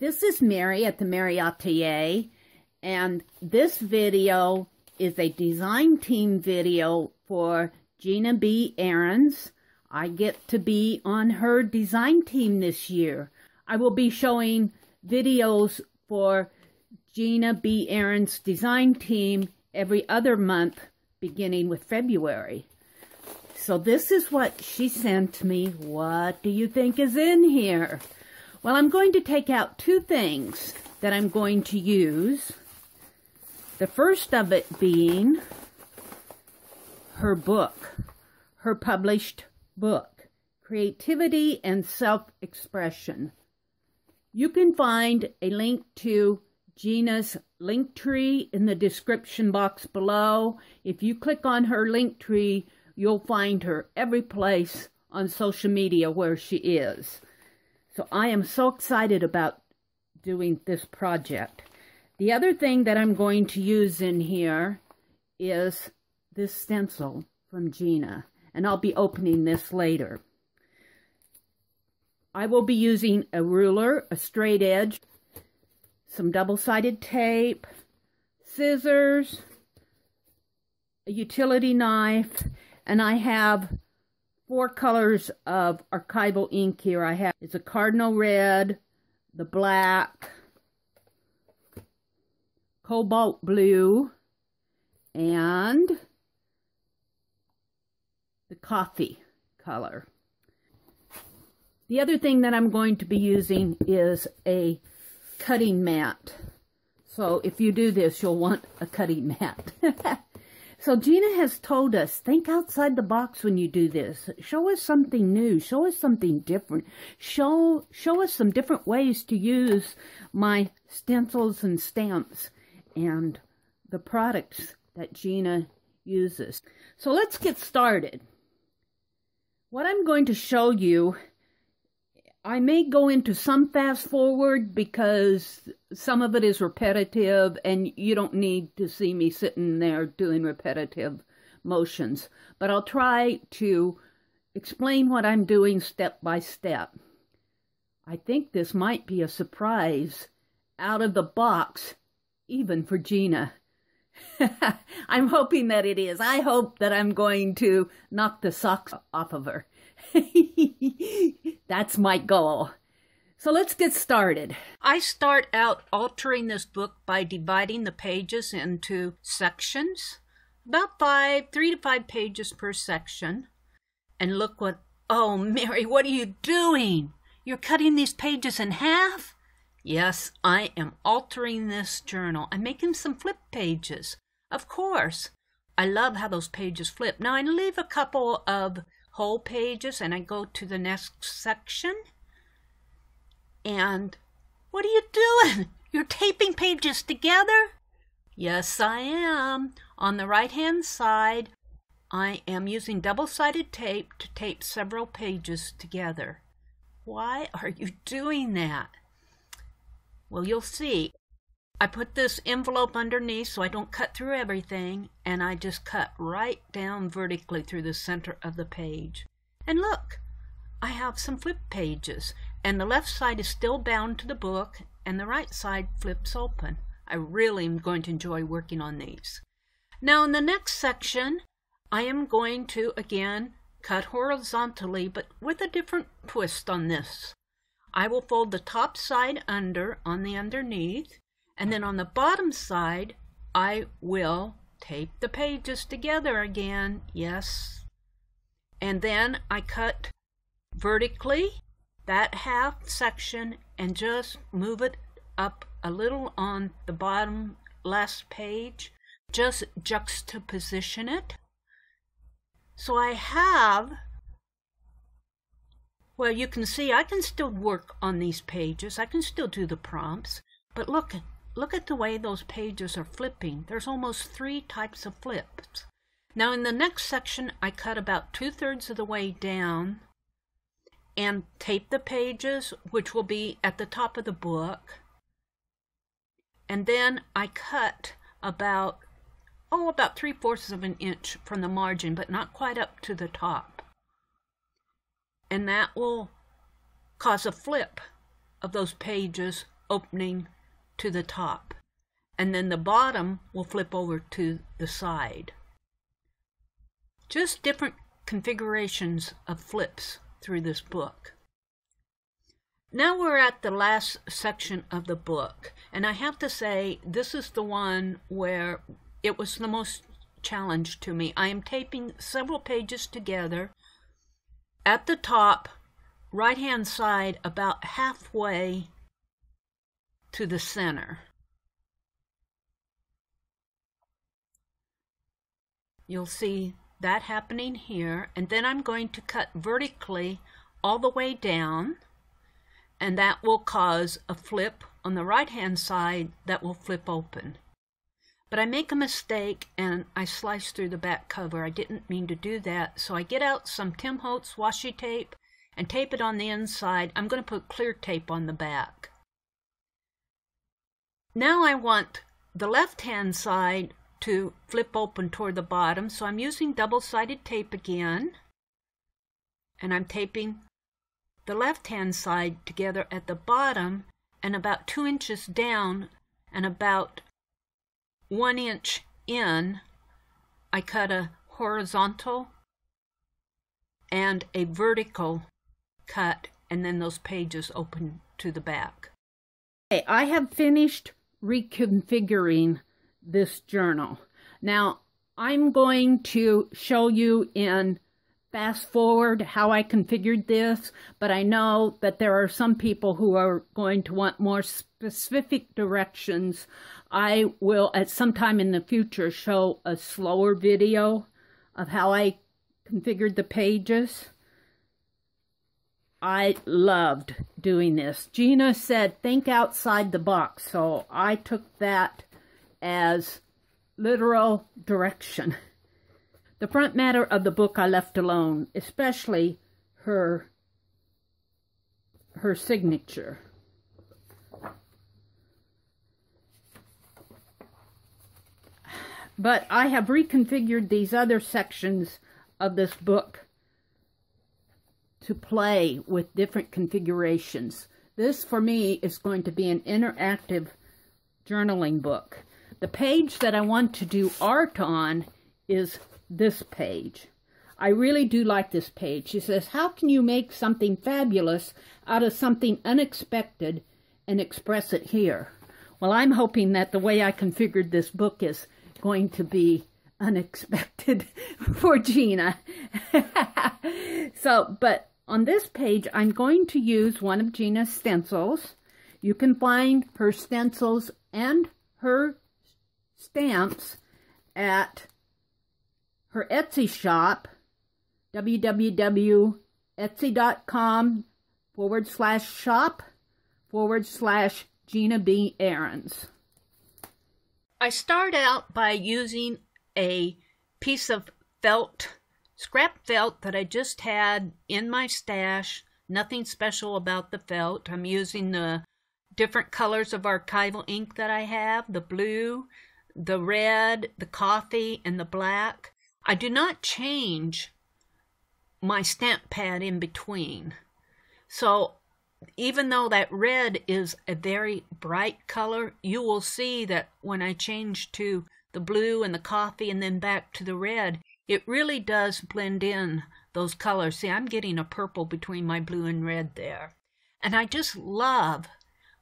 This is Meri at the Meri Atelier, and this video is a design team video for Gina B. Ahrens. I get to be on her design team this year. I will be showing videos for Gina B. Ahrens' design team every other month, beginning with February. So this is what she sent me. What do you think is in here? Well, I'm going to take out two things that I'm going to use. The first of it being her book, her published book, Creativity and Self-Expression. You can find a link to Gina's link tree in the description box below. If you click on her link tree, you'll find her every place on social media where she is. So I am so excited about doing this project. The other thing that I'm going to use in here is this stencil from Gina, and I'll be opening this later. I will be using a ruler, a straight edge, some double-sided tape, scissors, a utility knife, and I have 4 colors of archival ink here. I have it's a cardinal red, the black, cobalt blue, and the coffee color. The other thing that I'm going to be using is a cutting mat. So if you do this, you'll want a cutting mat. So Gina has told us, think outside the box when you do this. Show us something new. Show us something different. Show us some different ways to use my stencils and stamps and the products that Gina uses. So let's get started. What I'm going to show you, I may go into some fast forward because some of it is repetitive and you don't need to see me sitting there doing repetitive motions. But I'll try to explain what I'm doing step by step. I think this might be a surprise out of the box, even for Gina. I'm hoping that it is. I hope that I'm going to knock the socks off of her. That's my goal. So let's get started. I start out altering this book by dividing the pages into sections, about 3 to 5 pages per section. And look what, oh Meri, what are you doing? You're cutting these pages in half? Yes, I am altering this journal. I'm making some flip pages. Of course. I love how those pages flip. Now I leave a couple of whole pages and I go to the next section. And what are you doing? You're taping pages together? Yes, I am. On the right-hand side, I am using double-sided tape to tape several pages together. Why are you doing that? Well, you'll see. I put this envelope underneath so I don't cut through everything, and I just cut right down vertically through the center of the page. And look, I have some flip pages, and the left side is still bound to the book, and the right side flips open. I really am going to enjoy working on these. Now in the next section, I am going to, again, cut horizontally, but with a different twist on this. I will fold the top side under on the underneath, and then on the bottom side, I will tape the pages together again, yes. And then I cut vertically that half section and just move it up a little on the bottom last page, just juxtaposition it. So I have, well, you can see I can still work on these pages. I can still do the prompts, but look at the way those pages are flipping. There's almost 3 types of flips. Now in the next section, I cut about 2/3 of the way down and tape the pages, which will be at the top of the book. And then I cut about 3/4 of an inch from the margin, but not quite up to the top. And that will cause a flip of those pages opening to the top, and then the bottom will flip over to the side. Just different configurations of flips through this book. Now we're at the last section of the book, and I have to say this is the one where it was the most challenge to me. I am taping several pages together. At the top, right-hand side, about halfway to the center. You'll see that happening here, and then I'm going to cut vertically all the way down, and that will cause a flip on the right-hand side that will flip open. But I make a mistake and I slice through the back cover. I didn't mean to do that, so I get out some Tim Holtz washi tape and tape it on the inside. I'm going to put clear tape on the back. Now I want the left-hand side to flip open toward the bottom, so I'm using double-sided tape again, and I'm taping the left-hand side together at the bottom, and about 2 inches down and about 1 inch in, I cut a horizontal and a vertical cut, and then those pages open to the back. Okay, I have finished reconfiguring this journal. Now, I'm going to show you in fast forward how I configured this, but I know that there are some people who are going to want more specific directions. I will at some time in the future show a slower video of how I configured the pages. I loved doing this. Gina said, think outside the box, so I took that as literal direction. The front matter of the book I left alone, especially her signature. But I have reconfigured these other sections of this book to play with different configurations. This, for me, is going to be an interactive journaling book. The page that I want to do art on is this page. I really do like this page. She says, how can you make something fabulous out of something unexpected and express it here? Well, I'm hoping that the way I configured this book is going to be unexpected for Gina. But on this page, I'm going to use one of Gina's stencils. You can find her stencils and her stamps at her Etsy shop, www.etsy.com/shop/Gina B. Ahrens. I start out by using a piece of felt, scrap felt that I just had in my stash. Nothing special about the felt. I'm using the different colors of archival ink that I have, the blue, the red, the coffee, and the black. I do not change my stamp pad in between. So even though that red is a very bright color, you will see that when I change to the blue and the coffee and then back to the red, it really does blend in those colors. See, I'm getting a purple between my blue and red there. And I just love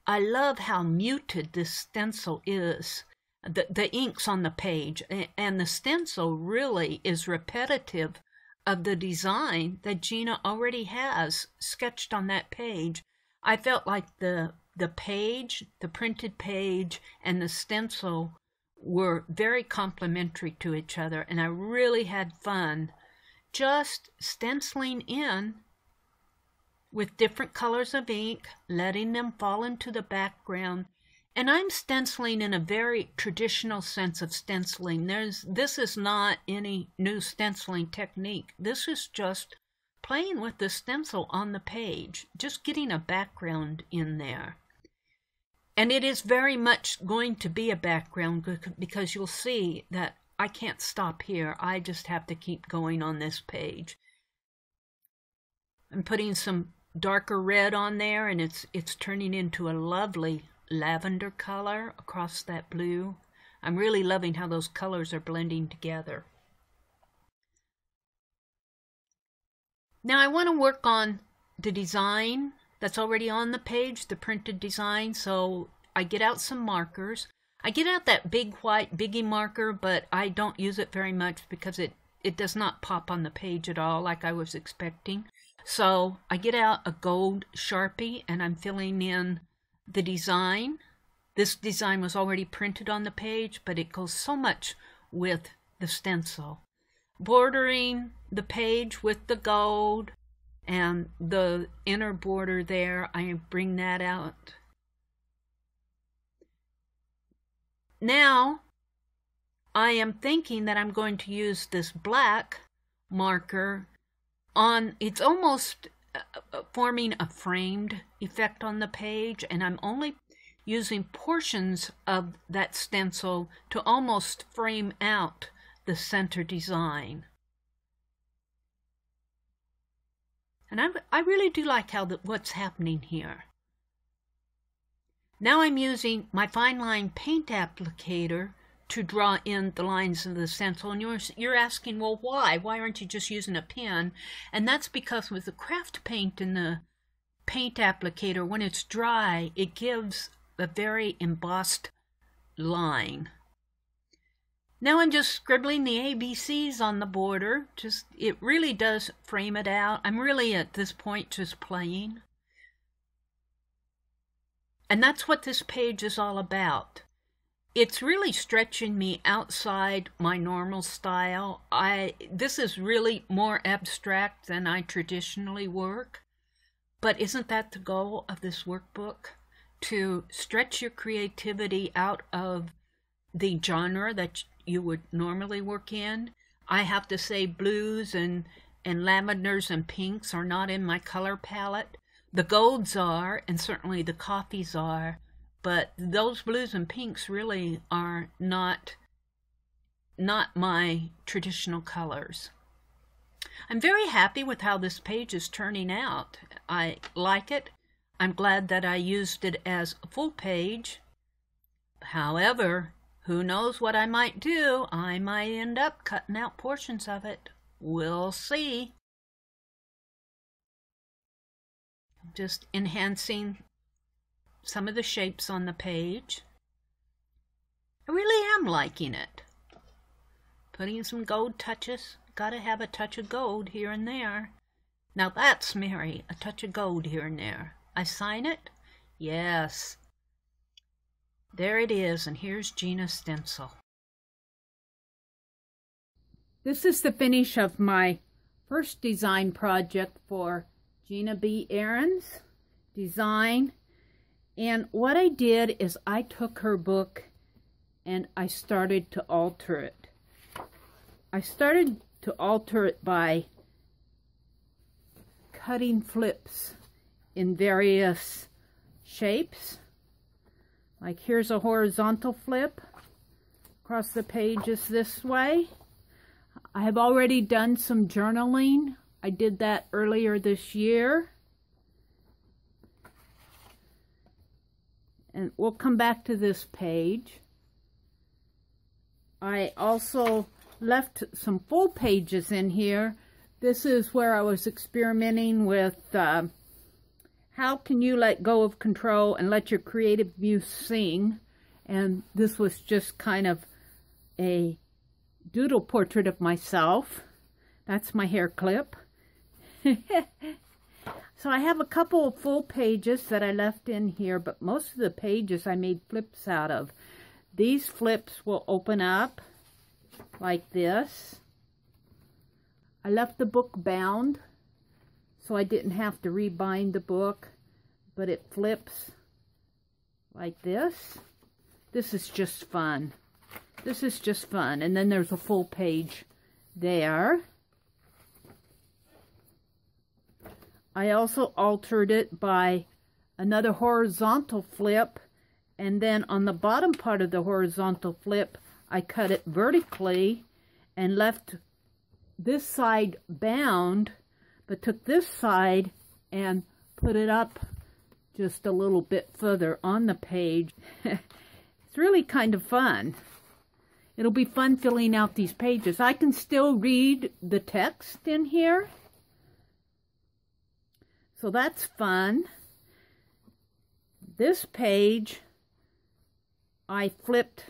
how muted this stencil is. The ink's on the page, and the stencil really is repetitive of the design that Gina already has sketched on that page. I felt like the page, the printed page, and the stencil were very complementary to each other, and I really had fun just stenciling in with different colors of ink, letting them fall into the background. And I'm stenciling in a very traditional sense of stenciling. This is not any new stenciling technique. This is just playing with the stencil on the page, just getting a background in there. And it is very much going to be a background because you'll see that I can't stop here. I just have to keep going on this page. I'm putting some darker red on there, and it's turning into a lovely lavender color across that blue. I'm really loving how those colors are blending together. Now I want to work on the design that's already on the page, the printed design, so I get out some markers. I get out that big white Biggie marker, but I don't use it very much because it does not pop on the page at all like I was expecting. So I get out a gold Sharpie and I'm filling in the design. This design was already printed on the page, but it goes so much with the stencil. Bordering the page with the gold and the inner border there, I bring that out. Now, I am thinking that I'm going to use this black marker on, it's almost forming a framed effect on the page, and I'm only using portions of that stencil to almost frame out the center design. And I really do like what's happening here. Now I'm using my fine line paint applicator to draw in the lines of the stencil. And you're asking, well, why? Why aren't you just using a pen? And that's because with the craft paint in the paint applicator, when it's dry, it gives a very embossed line. Now I'm just scribbling the ABCs on the border. It really does frame it out. I'm really at this point just playing. And that's what this page is all about. It's really stretching me outside my normal style. This is really more abstract than I traditionally work. But isn't that the goal of this workbook? To stretch your creativity out of the genre that you would normally work in. I have to say blues and lavenders and pinks are not in my color palette. The golds are, and certainly the coffees are, but those blues and pinks really are not my traditional colors. I'm very happy with how this page is turning out. I like it. I'm glad that I used it as a full page. However, who knows what I might do? I might end up cutting out portions of it. We'll see. Just enhancing some of the shapes on the page. I really am liking it. Putting some gold touches. Gotta have a touch of gold here and there. Now that's Meri, a touch of gold here and there. I sign it? Yes. There it is, and here's Gina's stencil. This is the finish of my first design project for Gina B. Ahrens design. And what I did is I took her book and I started to alter it. I started to alter it by cutting flips in various shapes. Like here's a horizontal flip across the pages this way. I have already done some journaling. I did that earlier this year. And we'll come back to this page. I also left some full pages in here. This is where I was experimenting with how can you let go of control and let your creative muse sing. And this was just kind of a doodle portrait of myself. That's my hair clip. So I have a couple of full pages that I left in here, but most of the pages I made flips out of. These flips will open up like this. I left the book bound, so I didn't have to rebind the book, but it flips like this. This is just fun. This is just fun. And then there's a full page there. I also altered it by another horizontal flip, and then on the bottom part of the horizontal flip, I cut it vertically and left this side bound, but took this side and put it up just a little bit further on the page. It's really kind of fun. It'll be fun filling out these pages. I can still read the text in here, so that's fun. This page, I flipped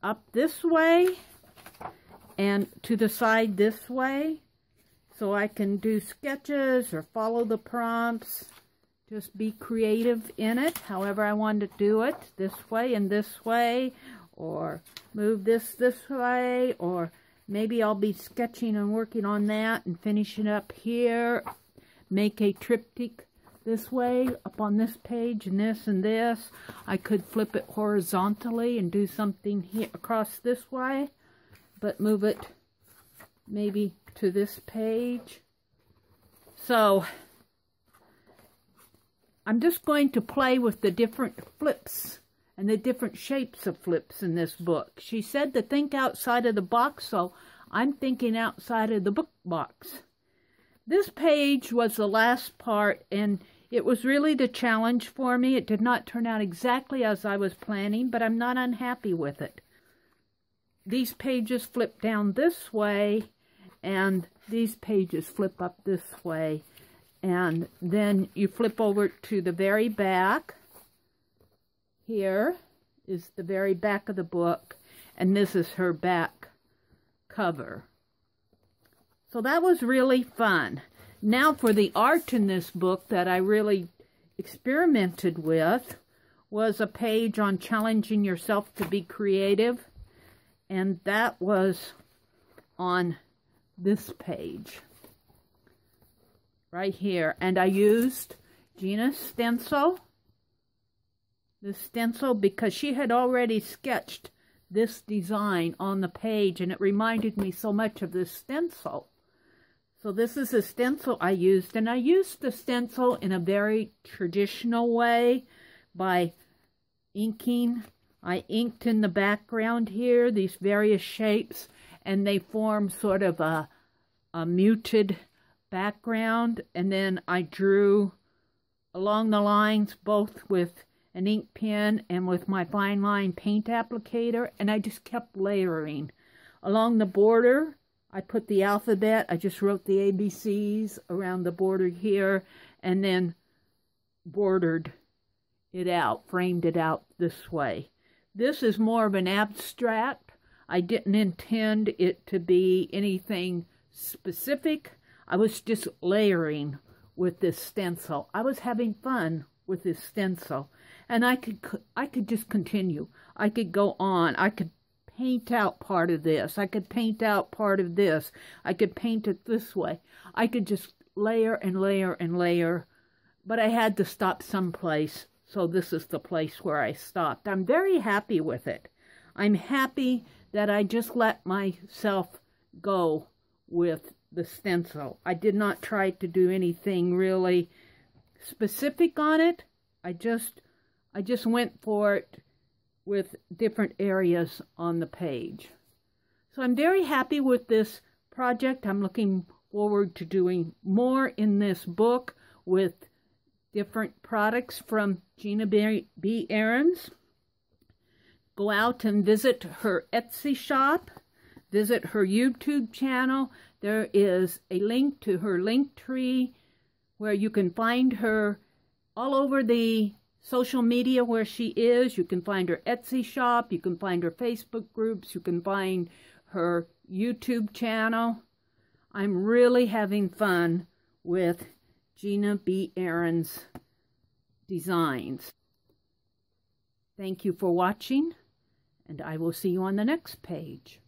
up this way and to the side this way, so I can do sketches or follow the prompts. Just be creative in it, however I want to do it, this way and this way, or move this way, or maybe I'll be sketching and working on that and finishing up here, make a triptych this way up on this page and this and this. I could flip it horizontally and do something here across this way, but move it maybe to this page. So I'm just going to play with the different flips and the different shapes of flips in this book. She said to think outside of the box, so I'm thinking outside of the book box. This page was the last part, and it was really the challenge for me. It did not turn out exactly as I was planning, but I'm not unhappy with it. These pages flip down this way, and these pages flip up this way. And then you flip over to the very back. Here is the very back of the book, and this is her back cover. So that was really fun. Now for the art in this book that I really experimented with was a page on challenging yourself to be creative, and that was on this page right here. And I used Gina's stencil, this stencil, because she had already sketched this design on the page, and it reminded me so much of this stencil. So this is a stencil I used, and I used the stencil in a very traditional way by inking. I inked in the background here these various shapes, and they form sort of a muted background, and then I drew along the lines both with an ink pen and with my fine line paint applicator, and I just kept layering. Along the border, I put the alphabet. I just wrote the ABCs around the border here, and then bordered it out, framed it out this way. This is more of an abstract. I didn't intend it to be anything specific. I was just layering with this stencil. I was having fun with this stencil, and I could just continue. I could go on. I could paint out part of this. I could paint out part of this. I could paint it this way. I could just layer and layer and layer, but I had to stop someplace, so this is the place where I stopped. I'm very happy with it. I'm happy that I just let myself go with the stencil. I did not try to do anything really specific on it. I just went for it with different areas on the page. So I'm very happy with this project. I'm looking forward to doing more in this book with different products from Gina B. Ahrens. Go out and visit her Etsy shop. Visit her YouTube channel. There is a link to her Linktree where you can find her all over the social media where she is. You can find her Etsy shop. You can find her Facebook groups. You can find her YouTube channel. I'm really having fun with Gina B. Ahrens designs. Thank you for watching, and I will see you on the next page.